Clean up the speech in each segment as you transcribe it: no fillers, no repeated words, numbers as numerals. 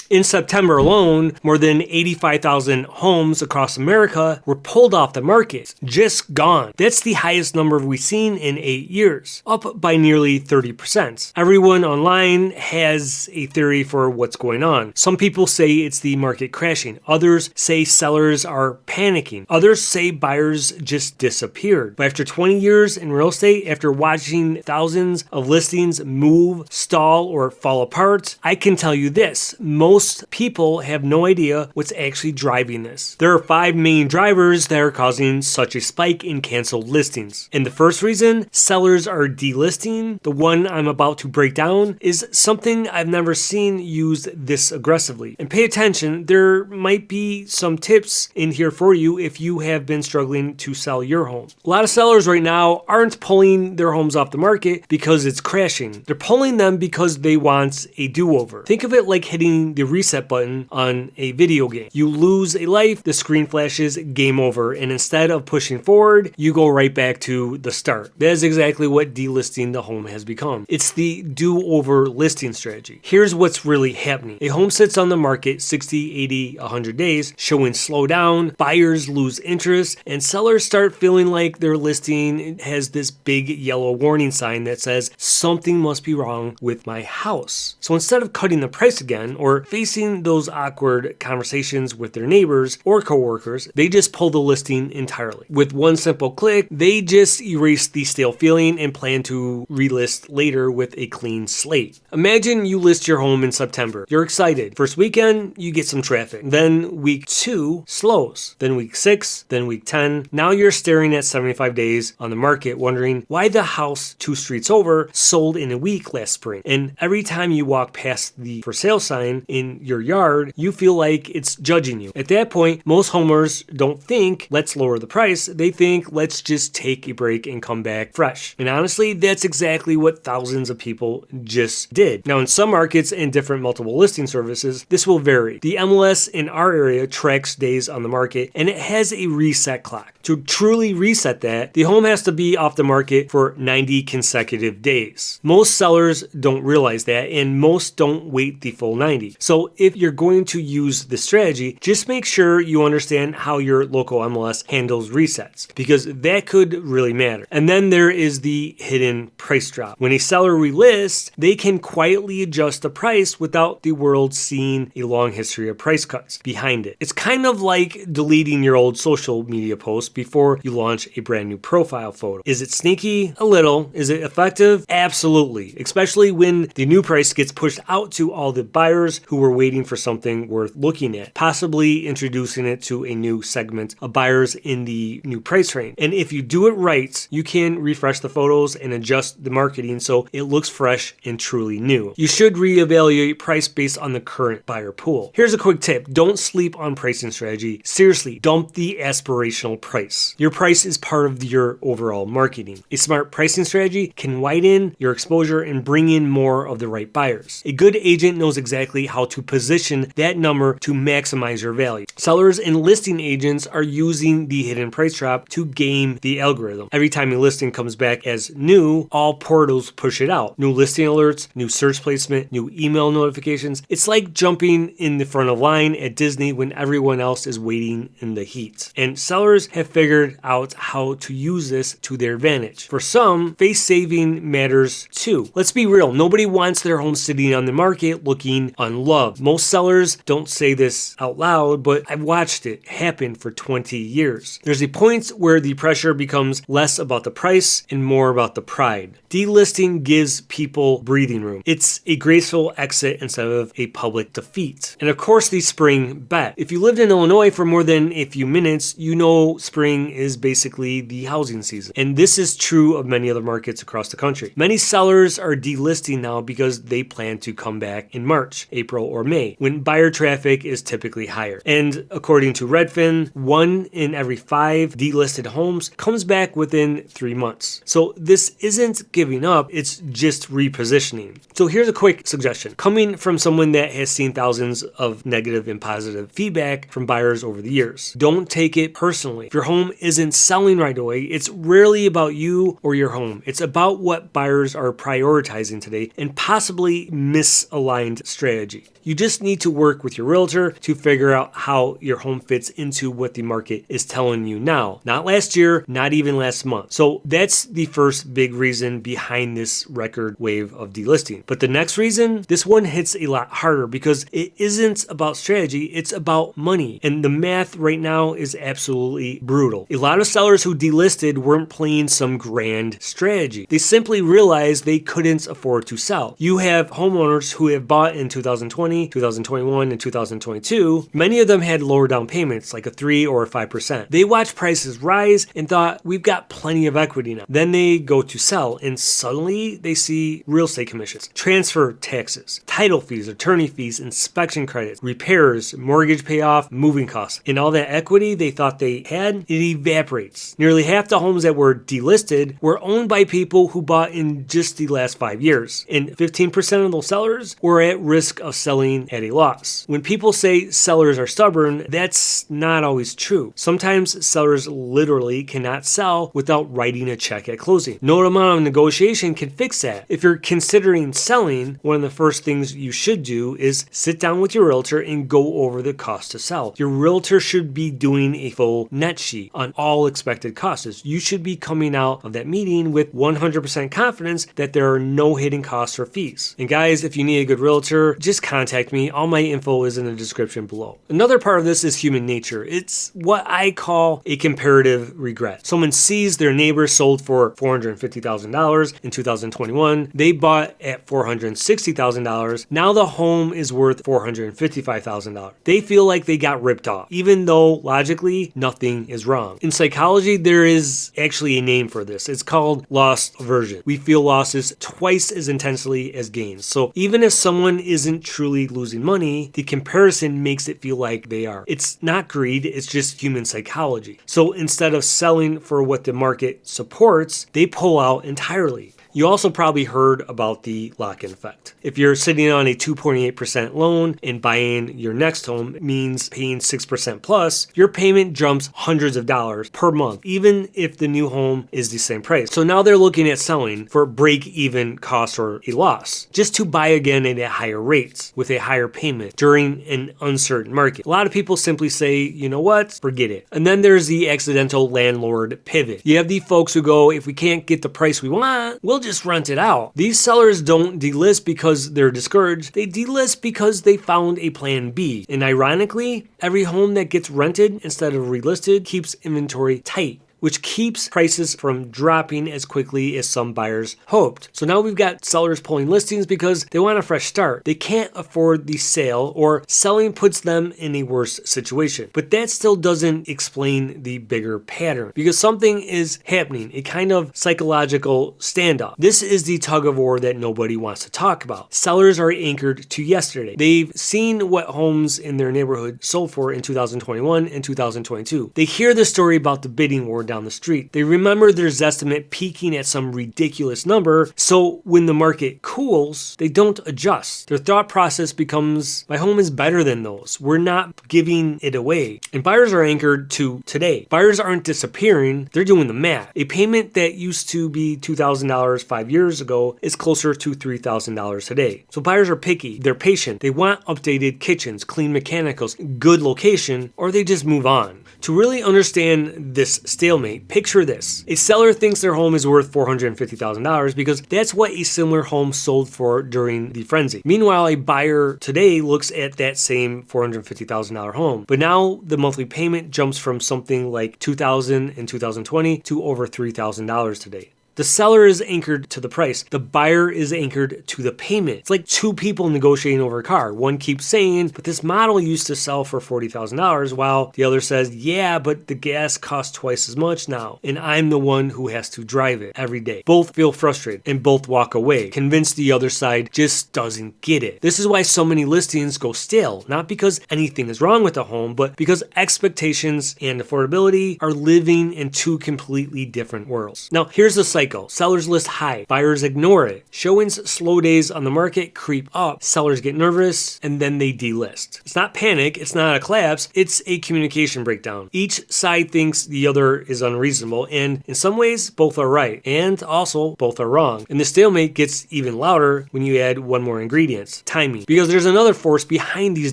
In September alone, more than 85,000 homes across America were pulled off the market, just gone. That's the highest number we've seen in 8 years, up by nearly 30%. Everyone online has a theory for what's going on. Some people say it's the market crashing. Others say sellers are panicking. Others say buyers just disappeared. But after 20 years in real estate, after watching thousands of listings move, stall, or fall apart, I can tell you this: most people have no idea what's actually driving this. There are 5 main drivers that are causing such a spike in canceled listings. And the first reason sellers are delisting, the one I'm about to break down, is something I've never seen used this aggressively. And pay attention, there might be some tips in here for you if you have been struggling to sell your home. A lot of sellers right now aren't pulling their homes off the market because it's crashing. They're pulling them because they want a do-over. Think of it like hitting the reset button on a video game. You lose a life, the screen flashes game over, and instead of pushing forward, you go right back to the start. That is exactly what delisting the home has become. It's the do-over listing strategy. Here's what's really happening. A home sits on the market 60, 80, 100 days, showing slowdown, buyers lose interest, and sellers start feeling like their listing has this big yellow warning sign that says something must be wrong with my house. So instead of cutting the price again or facing those awkward conversations with their neighbors or coworkers, they just pull the listing entirely. With one simple click, they just erase the stale feeling and plan to relist later with a clean slate. Imagine you list your home in September. You're excited. First weekend, you get some traffic. Then week 2 slows. Then week 6, then week 10. Now you're staring at 75 days on the market wondering why the house 2 streets over sold in a week last spring. And every time you walk past the for sale sign in your yard, you feel like it's judging you. At that point, most homeowners don't think, let's lower the price. They think, let's just take a break and come back fresh. And honestly, that's exactly what thousands of people just did. Now, in some markets and different multiple listing services, this will vary. The MLS in our area tracks days on the market, and it has a reset clock. To truly reset that, the home has to be off the market for 90 consecutive days. Most sellers don't realize that, and most don't wait the full 90. So if you're going to use this strategy, just make sure you understand how your local MLS handles resets, because that could really matter. And then there is the hidden price drop. When a seller relists, they can quietly adjust the price without the world seeing a long history of price cuts behind it. It's kind of like deleting your old social media post before you launch a brand new profile photo. Is it sneaky? A little. Is it effective? Absolutely. Especially when the new price gets pushed out to all the buyers who were waiting for something worth looking at, possibly introducing it to a new segment of buyers in the new price range. And if you do it right, you can refresh the photos and adjust the marketing so it looks fresh and truly new. You should reevaluate price based on the current buyer pool. Here's a quick tip. Don't sleep on pricing strategy. Seriously, dump the aspirational price. Your price is part of your overall marketing. A smart pricing strategy can widen your exposure and bring in more of the right buyers. A good agent knows exactly how to position that number to maximize your value. Sellers and listing agents are using the hidden price drop to game the algorithm. Every time a listing comes back as new, all portals push it out. New listing alerts, new search placement, new email notifications. It's like jumping in the front of line at Disney when everyone else is waiting in the heat. And sellers have figured out how to use this to their advantage. For some, face saving matters too. Let's be real, nobody wants their home sitting on the market looking unloved. Most sellers don't say this out loud, but I've watched it happen for 20 years. There's a point where the pressure becomes less about the price and more about the pride. Delisting gives people breathing room. It's a graceful exit instead of a public defeat. And of course, the spring bet. If you lived in Illinois for more than a few minutes, you know spring is basically the housing season. And this is true of many other markets across the country. Many sellers are delisting now because they plan to come back in March, April, or May, when buyer traffic is typically higher. And according to Redfin, 1 in every 5 delisted homes comes back within 3 months. So this isn't giving up, it's just repositioning. So here's a quick suggestion. Coming from someone that has seen thousands of negative and positive feedback from buyers over the years. Don't take it personally. If your home isn't selling right away, it's rarely about you or your home. It's about what buyers are prioritizing today and possibly misaligned strategy. You just need to work with your realtor to figure out how your home fits into what the market is telling you now. Not last year, not even last month. So that's the first big reason behind this record wave of delisting. But the next reason, this one hits a lot harder because it isn't about strategy, it's about money. And the math right now is absolutely brutal. A lot of sellers who delisted weren't playing some grand strategy. They simply realized they couldn't afford to sell. You have homeowners who have bought in 2020, 2021, and 2022. Many of them had lower down payments, like a 3 or a 5%. They watched prices rise and thought, we've got plenty of equity now. Then they go to sell and suddenly they see real estate commissions, transfer taxes, title fees, attorney fees, inspection credits, repairs, mortgage payoff, moving costs, and all that equity they thought they had, it evaporates. Nearly half the homes that were delisted were owned by people who bought in just the last 5 years, and 15% of those sellers were at risk of selling at a loss. When people say sellers are stubborn, that's not always true. Sometimes sellers literally cannot sell without writing a check at closing. No amount of negotiation can fix that. If you're considering selling, one of the first things you should do is sit down with your realtor and go over the cost to sell. Your realtor should be doing a full net sheet on all expected costs. You should be coming out of that meeting with 100% confidence that there are no hidden costs or fees. And guys, if you need a good realtor, just contact me. All my info is in the description below. Another part of this is human nature. It's what I call a comparative regret. Someone sees their neighbor sold for $450,000 in 2021. They bought at $460,000. Now the home is worth $455,000. They feel like they got ripped off, even though logically nothing is wrong. In psychology, there is actually a name for this. It's called loss aversion. We feel losses twice as intensely as gains. So even if someone isn't truly losing money, the comparison makes it feel like they are. It's not greed, it's just human psychology. So instead of selling for what the market supports, they pull out entirely. You also probably heard about the lock-in effect. If you're sitting on a 2.8% loan and buying your next home means paying 6% plus, your payment jumps hundreds of dollars per month, even if the new home is the same price. So now they're looking at selling for break-even cost or a loss, just to buy again at a higher rates with a higher payment during an uncertain market. A lot of people simply say, you know what, forget it. And then there's the accidental landlord pivot. You have the folks who go, if we can't get the price we want, we'll just rent it out. These sellers don't delist because they're discouraged. They delist because they found a plan B. And ironically, every home that gets rented instead of relisted keeps inventory tight, which keeps prices from dropping as quickly as some buyers hoped. So now we've got sellers pulling listings because they want a fresh start. They can't afford the sale, or selling puts them in a worse situation. But that still doesn't explain the bigger pattern, because something is happening, a kind of psychological standoff. This is the tug of war that nobody wants to talk about. Sellers are anchored to yesterday. They've seen what homes in their neighborhood sold for in 2021 and 2022. They hear the story about the bidding war down the street. They remember their estimate peaking at some ridiculous number, so when the market cools, they don't adjust. Their thought process becomes, my home is better than those. We're not giving it away. And buyers are anchored to today. Buyers aren't disappearing, they're doing the math. A payment that used to be $2,000 5 years ago is closer to $3,000 today. So buyers are picky, they're patient, they want updated kitchens, clean mechanicals, good location, or they just move on. To really understand this stalemate, picture this. A seller thinks their home is worth $450,000 because that's what a similar home sold for during the frenzy. Meanwhile, a buyer today looks at that same $450,000 home, but now the monthly payment jumps from something like $2,000 in 2020 to over $3,000 today. The seller is anchored to the price. The buyer is anchored to the payment. It's like two people negotiating over a car. One keeps saying, but this model used to sell for $40,000, while the other says, yeah, but the gas costs twice as much now, and I'm the one who has to drive it every day. Both feel frustrated and both walk away, convinced the other side just doesn't get it. This is why so many listings go stale, not because anything is wrong with the home, but because expectations and affordability are living in two completely different worlds. Now, here's the psych cycle. Sellers list high, buyers ignore it. Showings slow days on the market creep up. Sellers get nervous and then they delist. It's not panic, it's not a collapse, it's a communication breakdown. Each side thinks the other is unreasonable, and in some ways both are right, and also both are wrong. And the stalemate gets even louder when you add one more ingredient: timing. Because there's another force behind these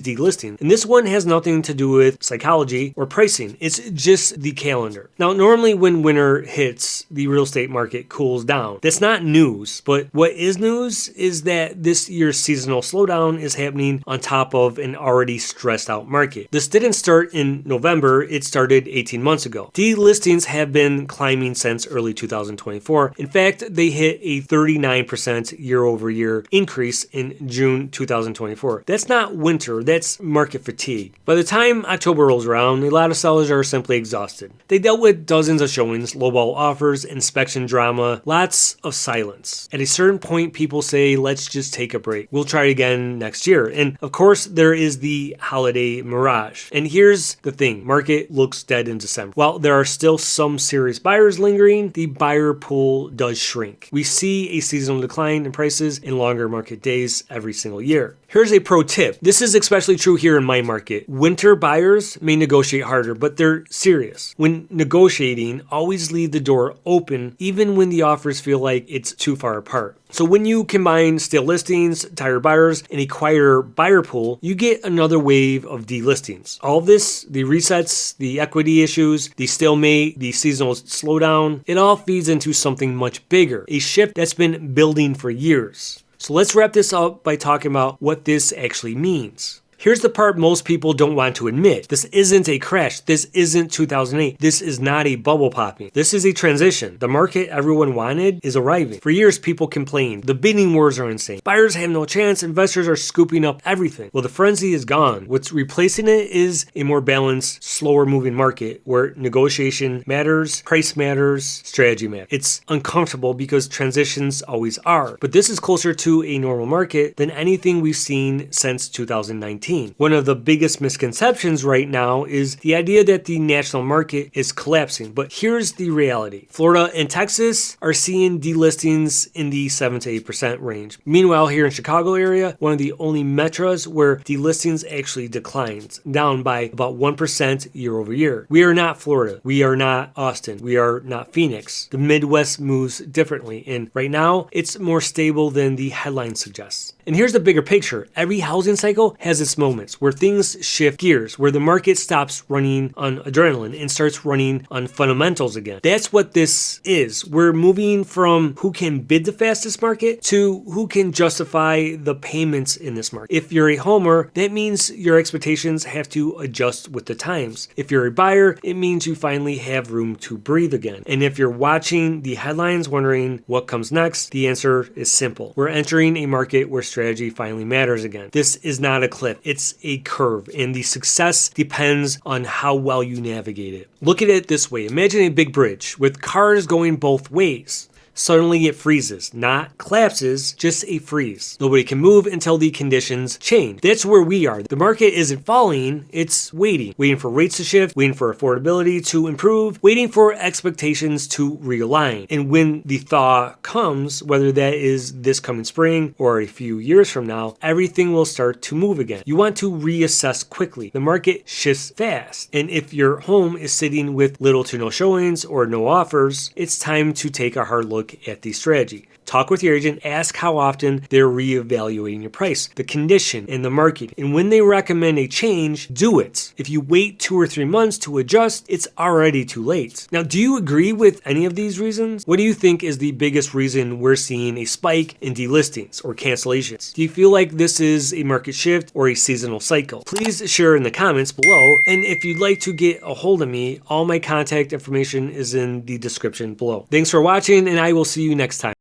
delistings, and this one has nothing to do with psychology or pricing. It's just the calendar. Now, normally when winter hits, the real estate market cools down. That's not news, but what is news is that this year's seasonal slowdown is happening on top of an already stressed out market. This didn't start in November, it started 18 months ago. Delistings have been climbing since early 2024. In fact, they hit a 39% year over year increase in June 2024. That's not winter, that's market fatigue. By the time October rolls around, a lot of sellers are simply exhausted. They dealt with dozens of showings, lowball offers, inspection drama, lots of silence. At a certain point, people say, let's just take a break. We'll try again next year. And of course, there is the holiday mirage. And here's the thing, market looks dead in December. While there are still some serious buyers lingering, the buyer pool does shrink. We see a seasonal decline in prices in longer market days every single year. Here's a pro tip. This is especially true here in my market. Winter buyers may negotiate harder, but they're serious. When negotiating, always leave the door open, even when the offers feel like it's too far apart. So when you combine stale listings, tired buyers, and a quieter buyer pool, you get another wave of delistings. All of this, the resets, the equity issues, the stalemate, the seasonal slowdown, it all feeds into something much bigger, a shift that's been building for years. So let's wrap this up by talking about what this actually means. Here's the part most people don't want to admit. This isn't a crash. This isn't 2008. This is not a bubble popping. This is a transition. The market everyone wanted is arriving. For years, people complained. The bidding wars are insane. Buyers have no chance. Investors are scooping up everything. Well, the frenzy is gone. What's replacing it is a more balanced, slower moving market where negotiation matters, price matters, strategy matters. It's uncomfortable because transitions always are. But this is closer to a normal market than anything we've seen since 2019. One of the biggest misconceptions right now is the idea that the national market is collapsing. But here's the reality. Florida and Texas are seeing delistings in the 7 to 8% range. Meanwhile, here in Chicago area, one of the only metros where delistings actually declines, down by about 1% year over year. We are not Florida. We are not Austin. We are not Phoenix. The Midwest moves differently, and right now, it's more stable than the headline suggests. And here's the bigger picture. Every housing cycle has its moments where things shift gears, where the market stops running on adrenaline and starts running on fundamentals again. That's what this is. We're moving from who can bid the fastest market to who can justify the payments in this market. If you're a homer, that means your expectations have to adjust with the times. If you're a buyer, it means you finally have room to breathe again. And if you're watching the headlines wondering what comes next, the answer is simple. We're entering a market where strategy finally matters again. This is not a cliff, it's a curve, and the success depends on how well you navigate it. Look at it this way. Imagine a big bridge with cars going both ways. Suddenly it freezes, not collapses, just a freeze. Nobody can move until the conditions change. That's where we are. The market isn't falling, it's waiting for rates to shift, waiting for affordability to improve, waiting for expectations to realign. And when the thaw comes, whether that is this coming spring or a few years from now, everything will start to move again. You want to reassess quickly. The market shifts fast. And if your home is sitting with little to no showings or no offers, it's time to take a hard look at the strategy. Talk with your agent, ask how often they're reevaluating your price, the condition, and the market. And when they recommend a change, do it. If you wait 2 or 3 months to adjust, it's already too late. Now, do you agree with any of these reasons? What do you think is the biggest reason we're seeing a spike in delistings or cancellations? Do you feel like this is a market shift or a seasonal cycle? Please share in the comments below. And if you'd like to get a hold of me, all my contact information is in the description below. Thanks for watching, and I will see you next time.